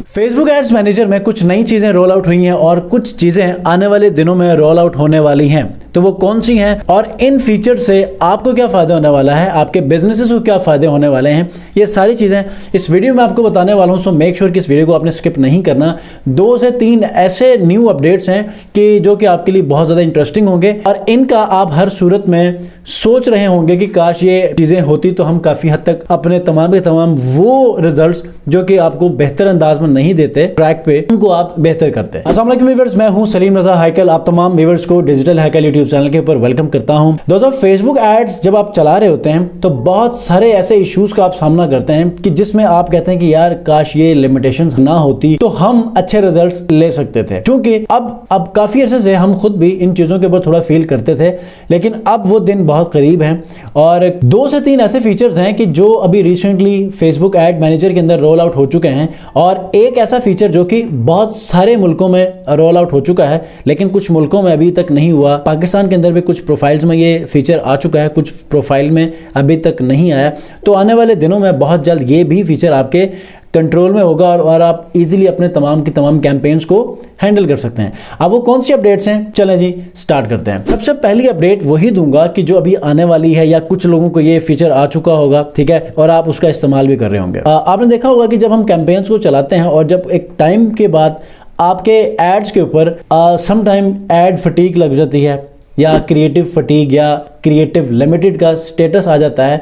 Facebook ads manager में कुछ नई चीजें रोल आउट हुई हैं और कुछ चीजें आने वाले दिनों में रोल आउट होने वाली हैं। तो वो कौन सी हैं और इन फीचर से आपको क्या फायदा होने वाला है, आपके बिजनेसेस को क्या फायदे होने वाले हैं, ये सारी चीजें इस वीडियो में आपको बताने वाला हूं। सो मेक श्योर कि इस वीडियो को आपने स्किप नहीं करना। 2 से 3 ऐसे न्यू अपडेट्स हैं कि जो कि आपके लिए बहुत ज्यादा इंटरेस्टिंग होंगे और इनका आप हर सूरत में सोच रहे होंगे कि काश ये चीजें होती तो हम काफी हद तक अपने तमाम के तमाम वो रिजल्ट्स जो कि आपको बेहतर अंदाज में नहीं देते ट्रैक पे, उनको आप बेहतर करते हैं। अस्सलाम वालेकुम व्यूअर्स, मैं हूं सलीम रजा हैकल। आप तमाम व्यूअर्स को डिजिटल हैकल यूट्यूब चैनल के ऊपर वेलकम करता हूं। दोस्तों, फेसबुक एड्स जब आप चला रहे होते हैं तो बहुत सारे ऐसे इश्यूज का आप सामना करते हैं कि जिसमें आप कहते हैं कि यार काश ये लिमिटेशंस ना होती तो हम अच्छे रिजल्ट्स ले सकते थे। क्योंकि अब काफी अरसे से हम खुद भी इन चीजों के ऊपर थोड़ा फील करते थे, लेकिन अब वो दिन बहुत करीब हैं और 2 से 3 ऐसे फीचर्स हैं कि जो अभी रिसेंटली फेसबुक एड मैनेजर के अंदर रोल आउट हो चुके हैं और एक ऐसा फीचर जो कि बहुत सारे मुल्कों में रोल आउट हो चुका है लेकिन कुछ मुल्कों में अभी तक नहीं हुआ। पाकिस्तान के अंदर भी कुछ प्रोफाइल्स में ये फीचर आ चुका है, कुछ प्रोफाइल में अभी तक नहीं आया। तो आने वाले दिनों में बहुत जल्द ये भी फीचर आपके कंट्रोल में होगा और आप इजीली अपने तमाम की तमाम कैंपेन्स को हैंडल कर सकते हैं। अब वो कौन सी अपडेट्स हैं, चलें जी स्टार्ट करते हैं। सबसे पहली अपडेट वही दूंगा कि जो अभी आने वाली है या कुछ लोगों को ये फीचर आ चुका होगा, ठीक है, और आप उसका इस्तेमाल भी कर रहे होंगे। आपने देखा होगा कि जब हम कैंपेन्स को चलाते हैं और जब एक टाइम के बाद आपके एड्स के ऊपर सम टाइम एड फटीग लग जाती है या क्रिएटिव फटीग या क्रिएटिव लिमिटेड का स्टेटस आ जाता है,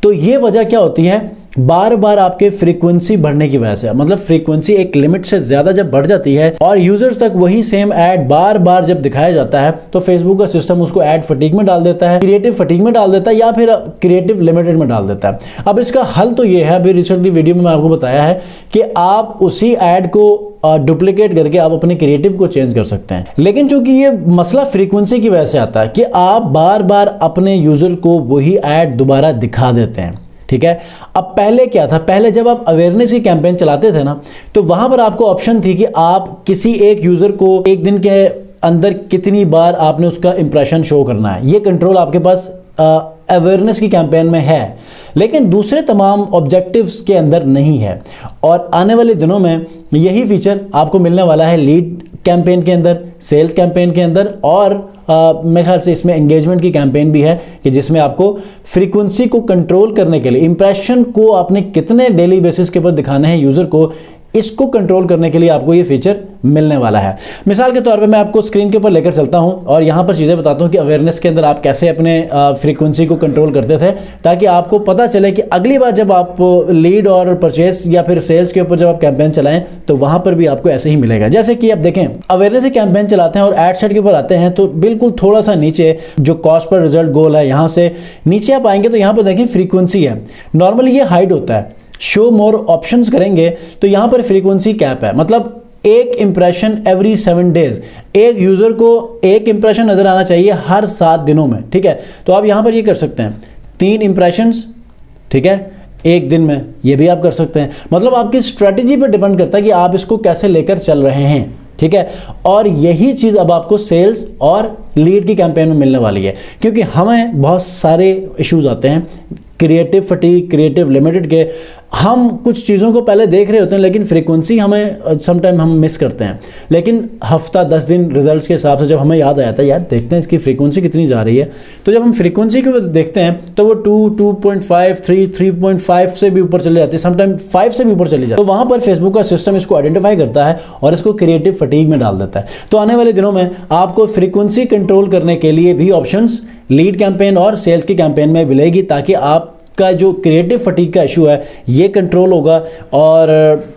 तो ये वजह क्या होती है, बार बार आपके फ्रीक्वेंसी बढ़ने की वजह से। मतलब फ्रीक्वेंसी एक लिमिट से ज्यादा जब बढ़ जाती है और यूजर्स तक वही सेम ऐड बार बार जब दिखाया जाता है तो फेसबुक का सिस्टम उसको ऐड फटीग में डाल देता है, क्रिएटिव फटीग में डाल देता है या फिर क्रिएटिव लिमिटेड में डाल देता है। अब इसका हल तो ये है, अभी रिसेंटली वीडियो में मैं आपको बताया है कि आप उसी ऐड को डुप्लीकेट करके आप अपने क्रिएटिव को चेंज कर सकते हैं। लेकिन चूंकि ये मसला फ्रीक्वेंसी की वजह से आता है कि आप बार बार अपने यूजर को वही ऐड दोबारा दिखा देते हैं, ठीक है। अब पहले क्या था, पहले जब आप अवेयरनेस की कैंपेन चलाते थे ना तो वहां पर आपको ऑप्शन थी कि आप किसी एक यूजर को एक दिन के अंदर कितनी बार आपने उसका इंप्रेशन शो करना है। ये कंट्रोल आपके पास अवेयरनेस की कैंपेन में है, लेकिन दूसरे तमाम ऑब्जेक्टिव्स के अंदर नहीं है। और आने वाले दिनों में यही फीचर आपको मिलने वाला है लीड कैंपेन के अंदर, सेल्स कैंपेन के अंदर और मेरे ख्याल से इसमें एंगेजमेंट की कैंपेन भी है कि जिसमें आपको फ्रीक्वेंसी को कंट्रोल करने के लिए, इंप्रेशन को आपने कितने डेली बेसिस के ऊपर दिखाने हैं यूजर को, इसको कंट्रोल करने के लिए आपको ये फीचर मिलने वाला है। मिसाल के तौर पे मैं आपको स्क्रीन के ऊपर लेकर चलता हूं और यहां पर चीज़ें बताता हूं कि अवेयरनेस के अंदर आप कैसे अपने फ्रीक्वेंसी को कंट्रोल करते थे, ताकि आपको पता चले कि अगली बार जब आप लीड और परचेस या फिर सेल्स के ऊपर जब आप कैंपेन चलाएं तो वहां पर भी आपको ऐसे ही मिलेगा। जैसे कि आप देखें, अवेयरनेस की कैंपेन चलाते हैं और एड सेट के ऊपर आते हैं तो बिल्कुल थोड़ा सा नीचे जो कॉस्ट पर रिजल्ट गोल है, यहां से नीचे आप आएंगे तो यहां पर देखें फ्रीक्वेंसी है। नॉर्मली ये हाइड होता है, शो मोर ऑप्शंस करेंगे तो यहां पर फ्रीक्वेंसी कैप है। मतलब एक इंप्रेशन एवरी 7 डेज, एक यूजर को एक इंप्रेशन नजर आना चाहिए हर 7 दिनों में, ठीक है। तो आप यहां पर ये कर सकते हैं 3 इंप्रेशंस, ठीक है, एक दिन में, ये भी आप कर सकते हैं। मतलब आपकी स्ट्रेटेजी पर डिपेंड करता है कि आप इसको कैसे लेकर चल रहे हैं, ठीक है। और यही चीज अब आपको सेल्स और लीड की कैंपेन में मिलने वाली है, क्योंकि हमें बहुत सारे इश्यूज आते हैं क्रिएटिव फटीग, क्रिएटिव लिमिटेड के। हम कुछ चीज़ों को पहले देख रहे होते हैं लेकिन फ्रीक्वेंसी हमें समटाइम हम मिस करते हैं। लेकिन हफ्ता 10 दिन रिजल्ट्स के हिसाब से जब हमें याद आया था यार देखते हैं इसकी फ्रीक्वेंसी कितनी जा रही है, तो जब हम फ्रीक्वेंसी को देखते हैं तो वो 2, 2.5, 3, 3.5 से भी ऊपर चले जाती है, समटाइम 5 से भी ऊपर चली जाती है। तो वहाँ पर फेसबुक का सिस्टम इसको आइडेंटिफाई करता है और इसको क्रिएटिव फटीग में डाल देता है। तो आने वाले दिनों में आपको फ्रीक्वेंसी कंट्रोल करने के लिए भी ऑप्शंस लीड कैंपेन और सेल्स की कैंपेन में मिलेगी, ताकि आपका जो क्रिएटिव फटीग का इशू है ये कंट्रोल होगा और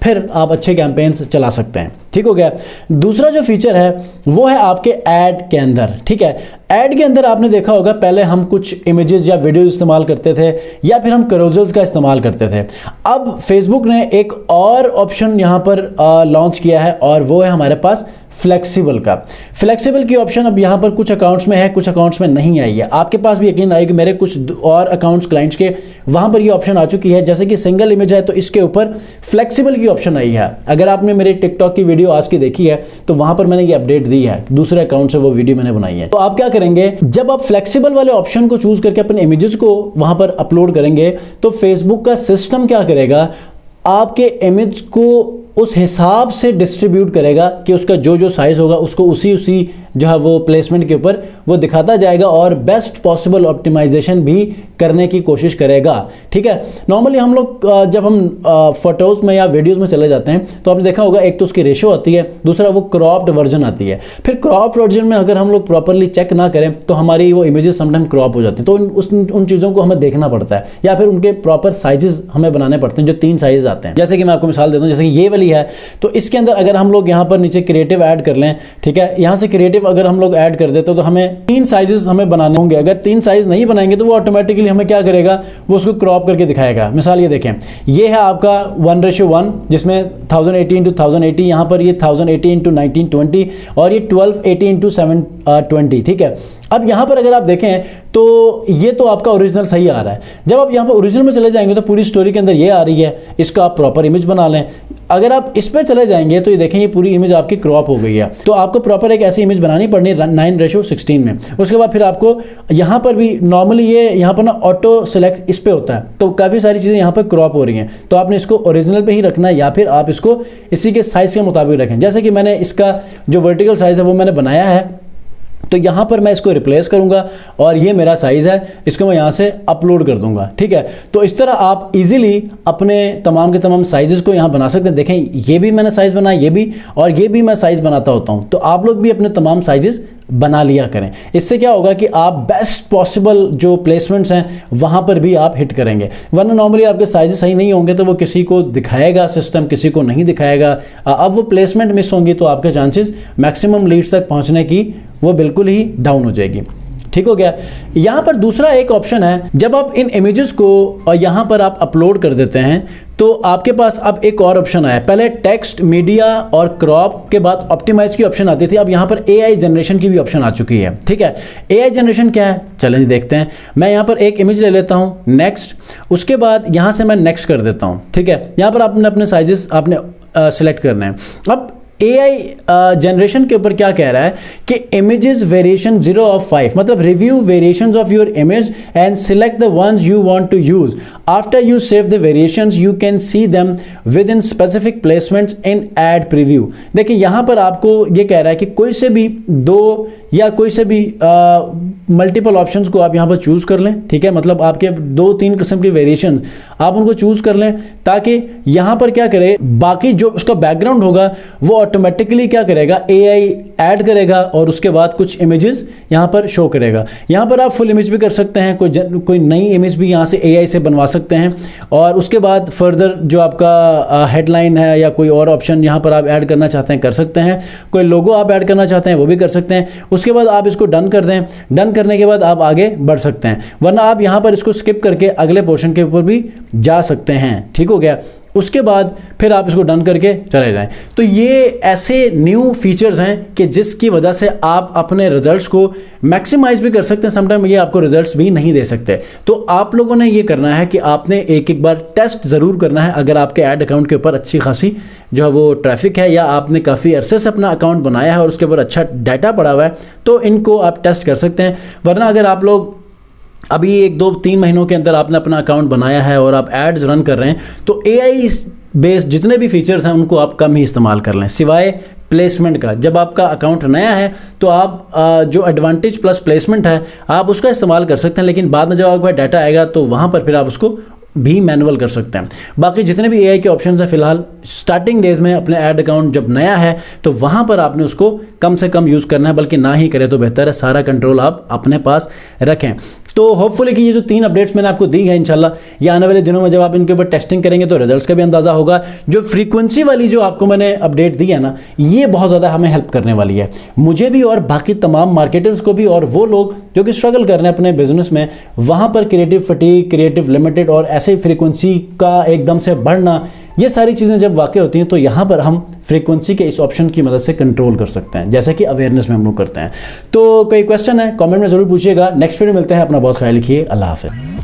फिर आप अच्छे कैंपेन्स चला सकते हैं। ठीक हो गया। दूसरा जो फीचर है वो है आपके ऐड के अंदर, ठीक है। ऐड के अंदर आपने देखा होगा पहले हम कुछ इमेजेस या वीडियो इस्तेमाल करते थे या फिर हम कैरोसेल्स का इस्तेमाल करते थे। अब फेसबुक ने एक और ऑप्शन यहाँ पर लॉन्च किया है और वो है हमारे पास फ्लेक्सिबल का। फ्लेक्सिबल की ऑप्शन अब यहाँ पर कुछ अकाउंट्स में है, कुछ अकाउंट्स में नहीं आई है। आपके पास भी यकीन आएगी, मेरे कुछ और अकाउंट्स क्लाइंट्स के वहाँ पर ये ऑप्शन आ चुकी है। जैसे कि सिंगल इमेज है तो इसके ऊपर फ्लेक्सिबल की ऑप्शन आई है। अगर आपने मेरे टिकटॉक की वीडियो आज की देखी है तो वहाँ पर मैंने ये अपडेट दी है, दूसरे अकाउंट से वो वीडियो मैंने बनाई है। तो आप क्या करेंगे, जब आप फ्लेक्सिबल वाले ऑप्शन को चूज करके अपने इमेजेस को वहाँ पर अपलोड करेंगे तो फेसबुक का सिस्टम क्या करेगा, आपके इमेज को उस हिसाब से डिस्ट्रीब्यूट करेगा कि उसका जो जो साइज होगा उसको उसी जो है वो प्लेसमेंट के ऊपर वो दिखाता जाएगा और बेस्ट पॉसिबल ऑप्टिमाइजेशन भी करने की कोशिश करेगा। ठीक है, नॉर्मली हम लोग जब हम फोटोज में या वीडियोस में चले जाते हैं तो आपने देखा होगा, एक तो उसकी रेशो आती है, दूसरा वो क्रॉप्ड वर्जन आती है। फिर क्रॉप्ड वर्जन में अगर हम लोग प्रॉपरली चेक ना करें तो हमारी वो इमेजेस समटाइम क्रॉप हो जाती हैं, तो उन चीज़ों को हमें देखना पड़ता है, या फिर उनके प्रॉपर साइजेस हमें बनाने पड़ते हैं, जो 3 साइजेस आते हैं। जैसे कि मैं आपको मिसाल देता हूँ, जैसे कि ये वाली है, तो इसके अंदर अगर हम लोग यहाँ पर नीचे क्रिएटिव ऐड कर लें, ठीक है, यहाँ से क्रिएटिव अगर हम लोग ऐड कर देते तो हमें 3 साइजेस हमें बनाने होंगे। अगर 3 साइज नहीं बनाएंगे तो वो ऑटोमेटिकली हमें क्या करेगा, वो उसको क्रॉप करके दिखाएगा। मिसाल ये देखें, ये है आपका 1:1 जिसमें 1080 × 1080, यहाँ पर ये 1080 × 1920 और ये 1280 × 720। ठीक है, अब यहाँ पर अगर आप देखें तो ये तो आपका ओरिजिनल सही आ रहा है। जब आप यहाँ पर ओरिजिनल में चले जाएंगे तो पूरी स्टोरी के अंदर ये आ रही है, इसका आप प्रॉपर इमेज बना लें। अगर आप इस पर चले जाएंगे तो ये देखें, ये पूरी इमेज आपकी क्रॉप हो गई है। तो आपको प्रॉपर एक ऐसी इमेज बनानी पड़नी है 9:16 में। उसके बाद फिर आपको यहाँ पर भी नॉर्मली ये यहाँ पर ना ऑटो सेलेक्ट इस पर होता है, तो काफ़ी सारी चीज़ें यहाँ पर क्रॉप हो रही हैं, तो आपने इसको ओरिजिनल पे ही रखना है या फिर आप इसको इसी के साइज़ के मुताबिक रखें। जैसे कि मैंने इसका जो वर्टिकल साइज़ है वो मैंने बनाया है, तो यहाँ पर मैं इसको रिप्लेस करूँगा और ये मेरा साइज़ है, इसको मैं यहाँ से अपलोड कर दूँगा। ठीक है, तो इस तरह आप इजीली अपने तमाम के तमाम साइज़ेस को यहाँ बना सकते हैं। देखें, ये भी मैंने साइज़ बनाया, ये भी, और ये भी मैं साइज़ बनाता होता हूँ। तो आप लोग भी अपने तमाम साइज़ेस बना लिया करें। इससे क्या होगा कि आप बेस्ट पॉसिबल जो प्लेसमेंट्स हैं वहाँ पर भी आप हिट करेंगे। वरना नॉर्मली आपके साइजेस सही नहीं होंगे तो वो किसी को दिखाएगा सिस्टम, किसी को नहीं दिखाएगा। अब वो प्लेसमेंट मिस होंगी तो आपके चांसेस मैक्सिमम लीड्स तक पहुँचने की वो बिल्कुल ही डाउन हो जाएगी। ठीक हो गया। यहाँ पर दूसरा एक ऑप्शन है, जब आप इन इमेजेस को और यहाँ पर आप अपलोड कर देते हैं तो आपके पास अब एक और ऑप्शन आया। पहले टेक्स्ट, मीडिया और क्रॉप के बाद ऑप्टिमाइज की ऑप्शन आती थी, अब यहाँ पर एआई जनरेशन की भी ऑप्शन आ चुकी है। ठीक है, एआई जनरेशन क्या है, चलें देखते हैं। मैं यहाँ पर एक इमेज ले लेता हूँ, नेक्स्ट, उसके बाद यहाँ से मैं नेक्स्ट कर देता हूँ। ठीक है, यहाँ पर आपने अपने साइजेस आपने सेलेक्ट करने हैं। अब एआई जनरेशन के ऊपर क्या कह रहा है कि इमेजेस वेरिएशन 0/5, मतलब review variations of your image and select the ones you want to use. After you save the variations you can see them within specific placements in ad preview। देखिए यहाँ पर आपको ये कह रहा है कि कोई से भी दो या कोई से भी मल्टीपल ऑप्शंस को आप यहाँ पर चूज़ कर लें। ठीक है, मतलब आपके 2-3 किस्म के वेरिएशन आप उनको चूज़ कर लें ताकि यहाँ पर क्या करे, बाकी जो उसका बैकग्राउंड होगा वो ऑटोमेटिकली क्या करेगा, एआई ऐड करेगा और उसके बाद कुछ इमेजेस यहाँ पर शो करेगा। यहाँ पर आप फुल इमेज भी कर सकते हैं, कोई नई इमेज भी यहाँ से एआई से बनवा सकते हैं और उसके बाद फर्दर जो आपका हेडलाइन है या कोई और ऑप्शन यहाँ पर आप ऐड करना चाहते हैं कर सकते हैं। कोई लोगो आप ऐड करना चाहते हैं वो भी कर सकते हैं। उसके बाद आप इसको डन कर दें। डन करने के बाद आप आगे बढ़ सकते हैं, वरना आप यहाँ पर इसको स्किप करके अगले पोर्शन के ऊपर भी जा सकते हैं। ठीक हो गया, उसके बाद फिर आप इसको डन करके चले जाएं। तो ये ऐसे न्यू फीचर्स हैं कि जिसकी वजह से आप अपने रिजल्ट्स को मैक्सिमाइज भी कर सकते हैं। समटाइम ये आपको रिजल्ट्स भी नहीं दे सकते। तो आप लोगों ने ये करना है कि आपने एक बार टेस्ट ज़रूर करना है। अगर आपके ऐड अकाउंट के ऊपर अच्छी खासी जो है वो ट्रैफिक है या आपने काफ़ी अरसे से अपना अकाउंट बनाया है और उसके ऊपर अच्छा डाटा पड़ा हुआ है तो इनको आप टेस्ट कर सकते हैं। वरना अगर आप लोग अभी 1-2-3 महीनों के अंदर आपने अपना अकाउंट बनाया है और आप एड्स रन कर रहे हैं तो एआई बेस्ड जितने भी फीचर्स हैं उनको आप कम ही इस्तेमाल कर लें, सिवाय प्लेसमेंट का। जब आपका अकाउंट नया है तो आप जो एडवांटेज प्लस प्लेसमेंट है आप उसका इस्तेमाल कर सकते हैं, लेकिन बाद में जब आपके पास डाटा आएगा तो वहाँ पर फिर आप उसको भी मैनुअल कर सकते हैं। बाकी जितने भी एआई के ऑप्शंस हैं फिलहाल स्टार्टिंग डेज में अपने ऐड अकाउंट जब नया है तो वहाँ पर आपने उसको कम से कम यूज़ करना है, बल्कि ना ही करें तो बेहतर है। सारा कंट्रोल आप अपने पास रखें। तो होपफुली कि ये जो 3 अपडेट्स मैंने आपको दी है इंशाल्लाह ये आने वाले दिनों में जब आप इनके ऊपर टेस्टिंग करेंगे तो रिजल्ट्स का भी अंदाज़ा होगा। जो फ्रीक्वेंसी वाली जो आपको मैंने अपडेट दी है ना, ये बहुत ज़्यादा हमें हेल्प करने वाली है, मुझे भी और बाकी तमाम मार्केटर्स को भी, और वो लोग जो कि स्ट्रगल कर रहे हैं अपने बिजनेस में। वहाँ पर क्रिएटिव फटीग, क्रिएटिव लिमिटेड और ऐसे फ्रीक्वेंसी का एकदम से बढ़ना, ये सारी चीज़ें जब वाक़ई होती हैं तो यहाँ पर हम फ्रीक्वेंसी के इस ऑप्शन की मदद से कंट्रोल कर सकते हैं, जैसे कि अवेयरनेस में हम लोग करते हैं। तो कोई क्वेश्चन है कमेंट में ज़रूर पूछिएगा। नेक्स्ट वीडियो मिलते हैं। अपना बहुत ख्याल रखिए। अल्लाह हाफ़िज़।